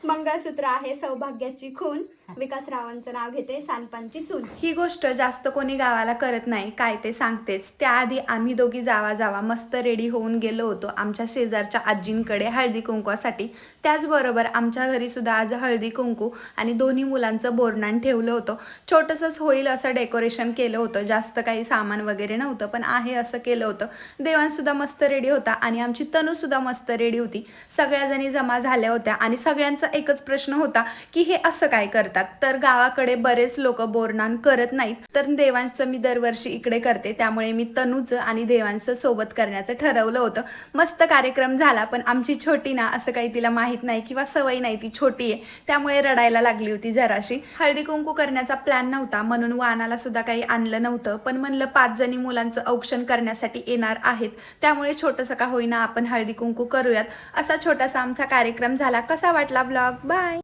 मंगळसूत्र आहे सौभाग्याची खून, विकास रावांचं नाव घेते, सानपांची सून। ही गोष्ट जास्त कोणी गावाला करत नाही, काय ते सांगतेच। त्याआधी आम्ही दोघी जावा मस्त रेडी होऊन गेलो होतो आमच्या शेजारच्या आजींकडे हळदी कुंकवासाठी। त्याचबरोबर आमच्या घरी सुद्धा आज हळदी कुंकू आणि दोन्ही मुलांचं बोरनान ठेवलं होतं। छोटंसंच होईल असं डेकोरेशन केलं होतं, जास्त काही सामान वगैरे नव्हतं, पण आहे असं केलं होतं। देवांसुद्धा मस्त रेडी होता आणि आमची तनूसुद्धा मस्त रेडी होती। सगळ्या जणी जमा झाल्या होत्या आणि सगळ्यांचा एकच प्रश्न होता की हे असं काय करतात। तर गावाकडे बरेच लोक बोरनान करत नाहीत, तर देवांचं मी दरवर्षी इकडे करते, त्यामुळे मी तनूचं आणि देवांचं सोबत करण्याचं ठरवलं होतं। मस्त कार्यक्रम झाला, पण आमची छोटी ना असं काही तिला माहित नाही किंवा सवय नाही, ती छोटी आहे त्यामुळे रडायला लागली होती जराशी। हळदी कुंकू करण्याचा प्लॅन नव्हता म्हणून वानाला सुद्धा काही आणलं नव्हतं, पण म्हणलं 5 जणी मुलांचं औक्षण करण्यासाठी येणार आहेत, त्यामुळे छोटंसं का होईना आपण हळदी कुंकू करूयात। असा छोटासा आमचा कार्यक्रम झाला। कसा वाटला व्लॉग? बाय।